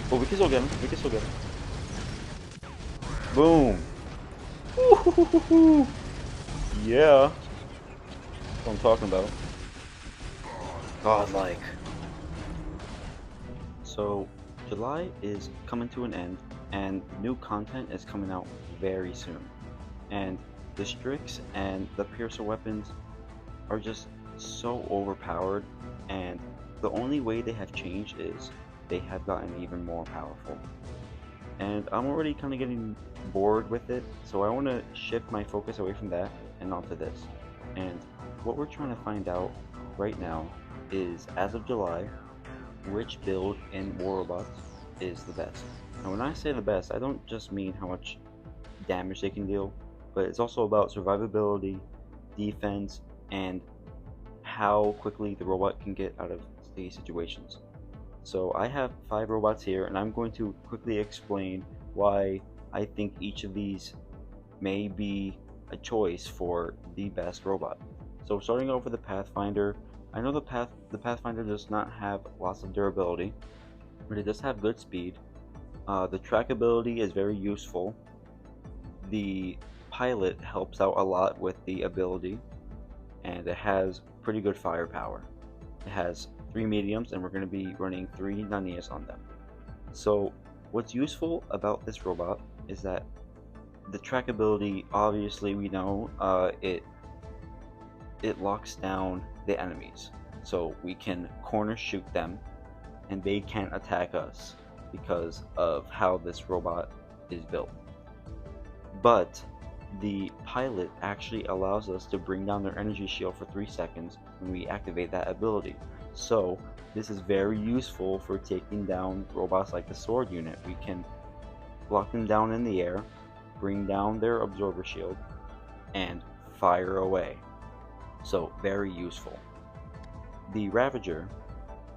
But we can still get him. We can still get him. Boom. Woo-hoo-hoo-hoo-hoo. Yeah. That's what I'm talking about. Godlike. So, July is coming to an end, and new content is coming out very soon. And the Stryx and the Piercer weapons are just so overpowered, and the only way they have changed is they have gotten even more powerful. And I'm already kind of getting bored with it, so I want to shift my focus away from that and onto this. And what we're trying to find out right now is, as of July, which build in War Robots is the best. And when I say the best, I don't just mean how much damage they can deal, but it's also about survivability, defense, and how quickly the robot can get out of sticky situations. So I have 5 robots here, and I'm going to quickly explain why I think each of these may be a choice for the best robot. So starting off with the Pathfinder, I know the Pathfinder does not have lots of durability, but it does have good speed. The trackability is very useful. The pilot helps out a lot with the ability, and it has pretty good firepower. It has 3 mediums, and we're going to be running 3 Nanias on them. So what's useful about this robot is that the trackability, obviously we know, it locks down the enemies. So we can corner shoot them, and they can't attack us because of how this robot is built. But the pilot actually allows us to bring down their energy shield for 3 seconds when we activate that ability. So this is very useful for taking down robots like the sword unit. We can lock them down in the air, bring down their absorber shield, and fire away. So very useful. The Ravager,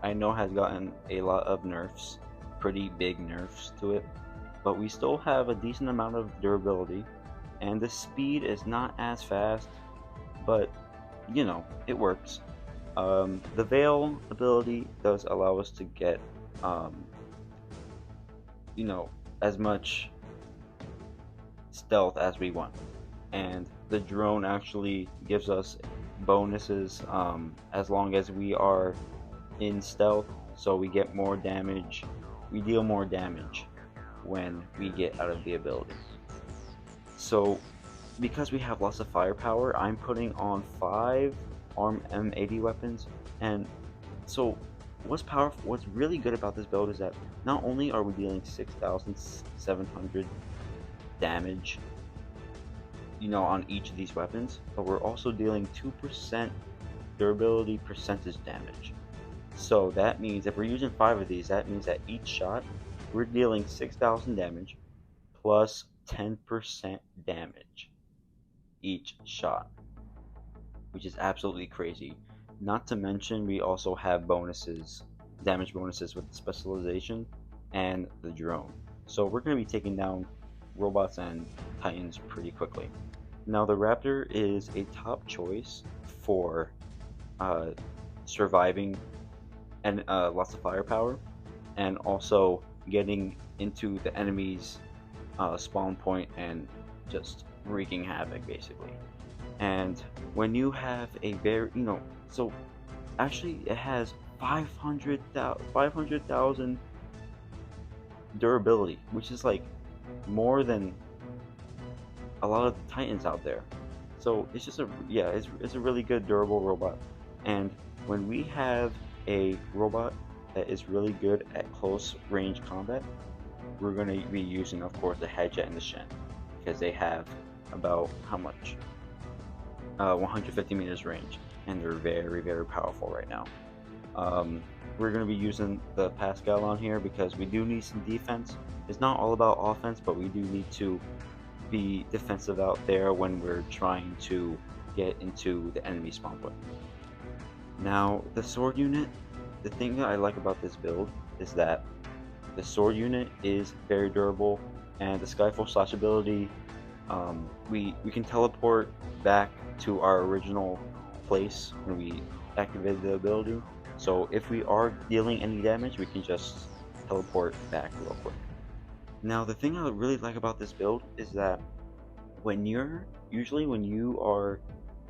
I know, has gotten a lot of nerfs, pretty big nerfs to it, but we still have a decent amount of durability, and the speed is not as fast, but you know, it works. The Veil ability does allow us to get, you know, as much stealth as we want, and the drone actually gives us bonuses as long as we are in stealth, so we get more damage, we deal more damage when we get out of the ability. So because we have lots of firepower, I'm putting on 5 ARM M80 weapons. And so what's really good about this build is that not only are we dealing 6,700 damage, you know, on each of these weapons, but we're also dealing 2% durability percentage damage. So that means if we're using 5 of these, that means that each shot we're dealing 6,000 damage plus 10% damage each shot, which is absolutely crazy. Not to mention, we also have bonuses, damage bonuses with the specialization and the drone. So we're going to be taking down robots and titans pretty quickly. Now the Raptor is a top choice for surviving and lots of firepower, and also getting into the enemy's spawn point and just wreaking havoc basically. And when you have a very, you know, so actually it has 500,000 durability, which is like more than a lot of the titans out there. So it's just it's a really good durable robot. And when we have a robot that is really good at close range combat, we're going to be using, of course, the Hedgehog and the Shen, because they have about how much? 150 meters range, and they're very, very powerful right now. We're going to be using the Pascal on here because we do need some defense. It's not all about offense, but we do need to be defensive out there when we're trying to get into the enemy spawn point. Now, the sword unit, the thing that I like about this build is that the sword unit is very durable, and the Skyfall slash ability, we can teleport back to our original place when we activated the ability. So if we are dealing any damage, we can just teleport back real quick. Now, the thing I really like about this build is that when you are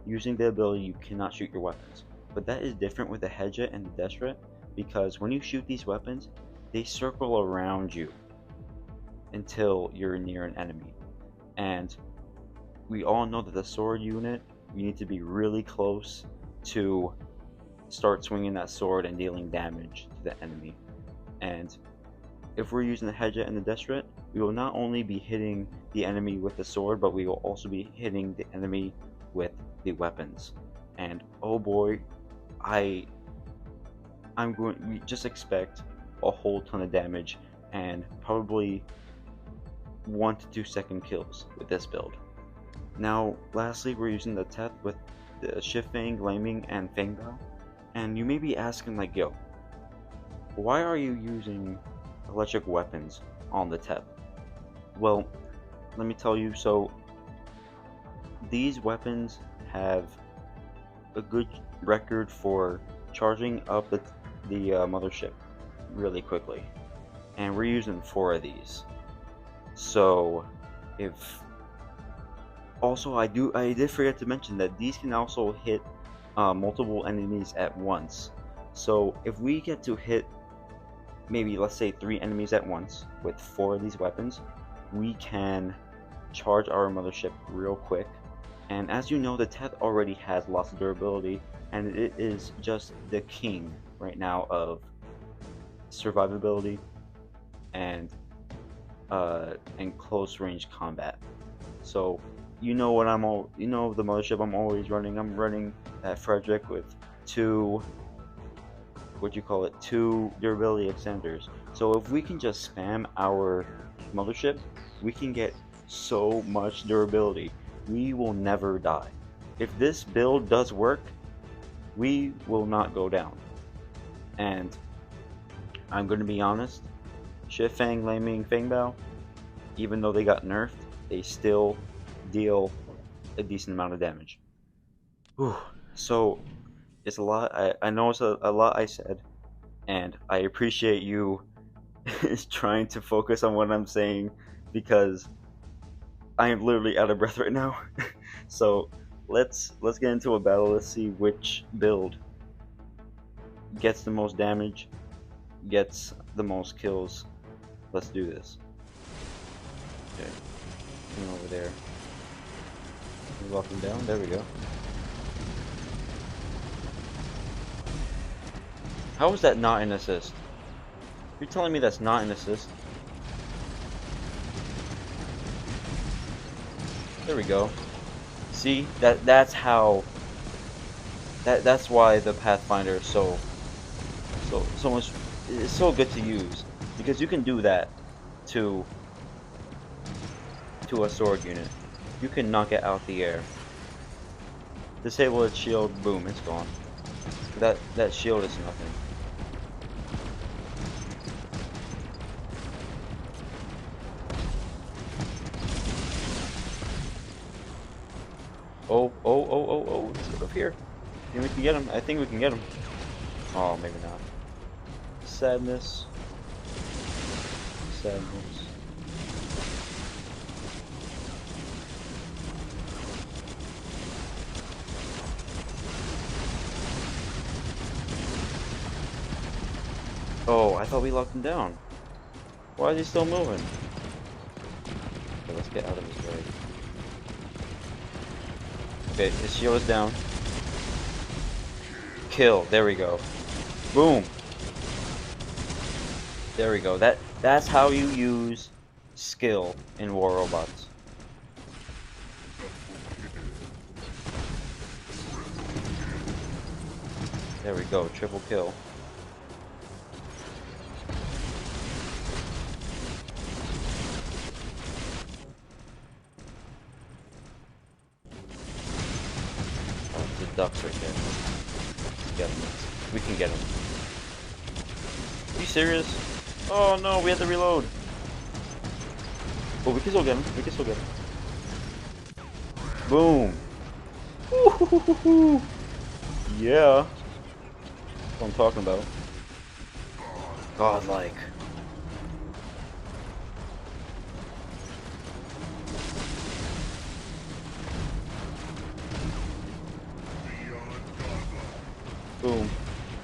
using the ability, you cannot shoot your weapons. But that is different with the Hedja and the Destret, because when you shoot these weapons, they circle around you until you're near an enemy. And we all know that the sword unit, you need to be really close to start swinging that sword and dealing damage to the enemy. And if we're using the Hedja and the Destret, we will not only be hitting the enemy with the sword, but we will also be hitting the enemy with the weapons. And oh boy, we just expect a whole ton of damage and probably 1 to 2 second kills with this build. Now, lastly, we're using the Teth with the Shift Fang, Laming, and Fang Bow. And you may be asking, like, yo, why are you using electric weapons on the Teth? Well, let me tell you. So these weapons have a good record for charging up the mothership really quickly, and we're using 4 of these. So I did forget to mention that these can also hit multiple enemies at once. So if we get to hit maybe, let's say, 3 enemies at once with 4 of these weapons, we can charge our mothership real quick. And as you know, the Teth already has lots of durability, and it is just the king right now of survivability and close range combat. So you know the mothership I'm always running. I'm running that Frederick with 2 durability extenders. So if we can just spam our mothership, we can get so much durability. We will never die. If this build does work, we will not go down. And I'm going to be honest, Shift Fang, Laming, Fang Bow, even though they got nerfed, they still deal a decent amount of damage. Whew. So it's a lot. I know it's a lot I said, and I appreciate you trying to focus on what I'm saying, because I am literally out of breath right now. So let's get into a battle. Let's see which build gets the most damage, gets the most kills. Let's do this. Okay, come over there. Lock him down. There we go. How is that not an assist? You're telling me that's not an assist? There we go. See, that's how. That's why the Pathfinder is so much. It's so good to use, because you can do that to a sword unit. You can knock it out the air. Disable its shield. Boom, it's gone. That shield is nothing. Oh, it's up here. I think we can get him. I think we can get him. Oh, maybe not. Sadness. Oh, I thought we locked him down. Why is he still moving? Okay, let's get out of his way. Okay, his shield is down. Kill. There we go. Boom. There we go. That's how you use skill in War Robots. There we go. Triple kill. The ducks right there. Let's get him. We can get him. Are you serious? Oh no, we had to reload. Oh, we can still get him. Boom. Woo-hoo-hoo-hoo. Yeah. That's what I'm talking about. Godlike.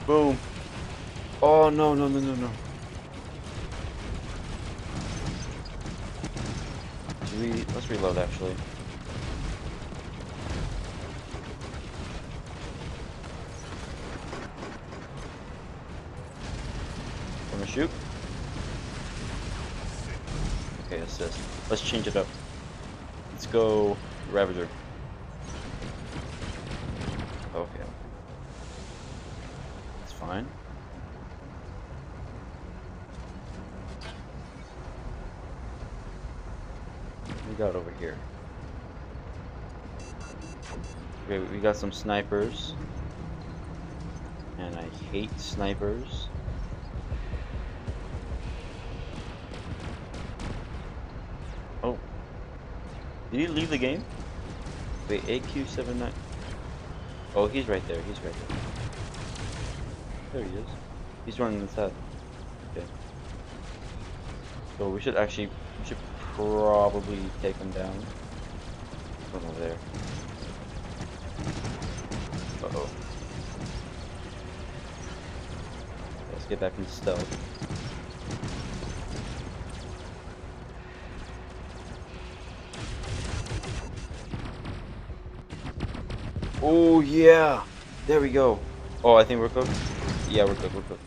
Boom. Oh no no no no no. Let's reload actually. I'm gonna shoot. Okay, assist. Let's change it up. Let's go Ravager. Okay. It's fine. What we got over here? Okay, we got some snipers. And I hate snipers. Oh. Did he leave the game? Wait, AQ79. Oh, he's right there. He's right there. There he is. He's running inside. Okay. So we should probably take him down. From over there. Uh-oh. Let's get back into stealth. Oh yeah! There we go. Oh, I think we're cooked. Yeah, we're cooked. We're cooked.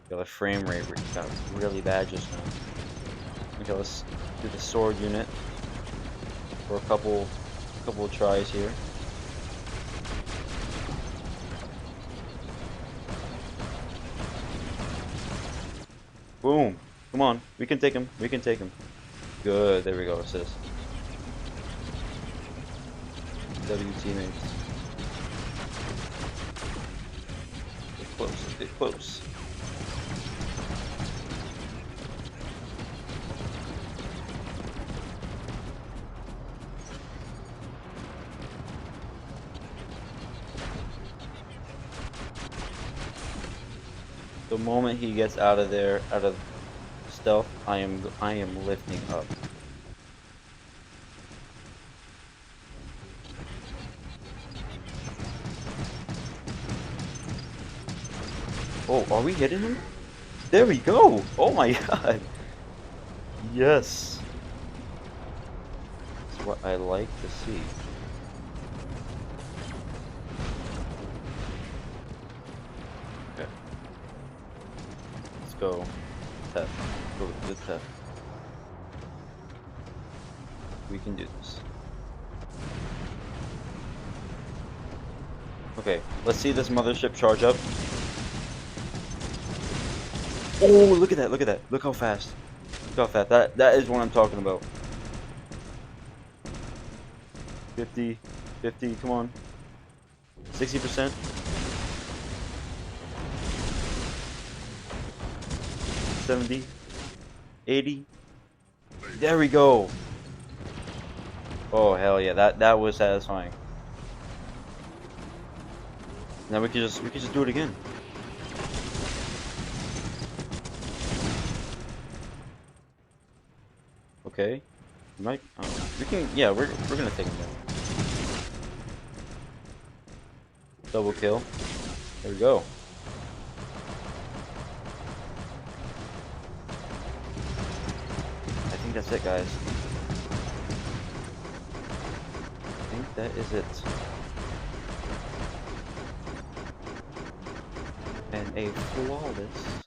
Yeah, the frame rate got really bad just now. Okay, let's do the sword unit for a couple of tries here. Boom! Come on, we can take him. We can take him. Good. There we go. Assist. W teammates. Get close. Get close. The moment he gets out of there, out of stealth, I am lifting up. Oh, are we hitting him? There we go! Oh my god! Yes! That's what I like to see. Okay. Let's go. Tef. Go with the Tef. We can do this. Okay, let's see this mothership charge up. Oh, look at that, look at that. Look how fast. Look how fast. That is what I'm talking about. 50, 50, come on. 60%. 70, 80. There we go. Oh hell yeah, that was satisfying. Now we could just do it again. Okay. Might we can, yeah, we're gonna take him down. Double kill. There we go. I think that's it, guys. I think that is it. And a flawless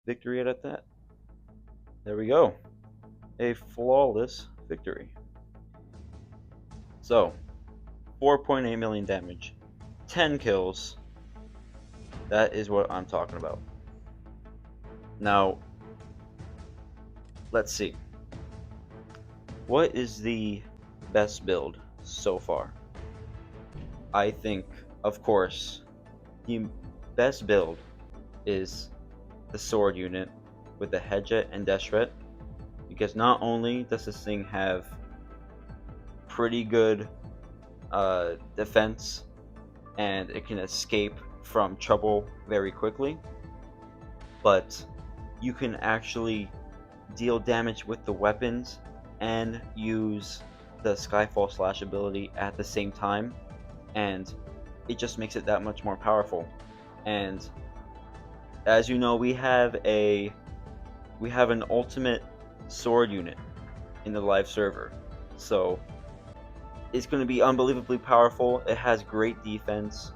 victory at that. There we go. A flawless victory. So, 4.8 million damage, 10 kills. That is what I'm talking about. Now, let's see. What is the best build so far? I think, of course, the best build is the sword unit with the Hedjet and Deshret, because not only does this thing have pretty good defense and it can escape from trouble very quickly, but you can actually deal damage with the weapons and use the Skyfall Slash ability at the same time, and it just makes it that much more powerful. And as you know, we have an ultimate sword unit in the live server, so it's going to be unbelievably powerful. It has great defense.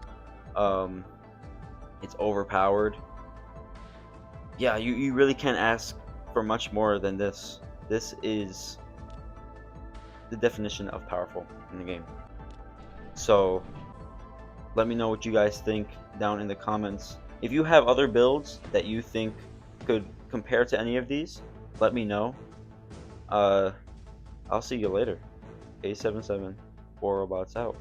It's overpowered. Yeah, you really can't ask for much more than this. This is the definition of powerful in the game. So let me know what you guys think down in the comments. If you have other builds that you think could compare to any of these, let me know. I'll see you later. A77, 4 robots out.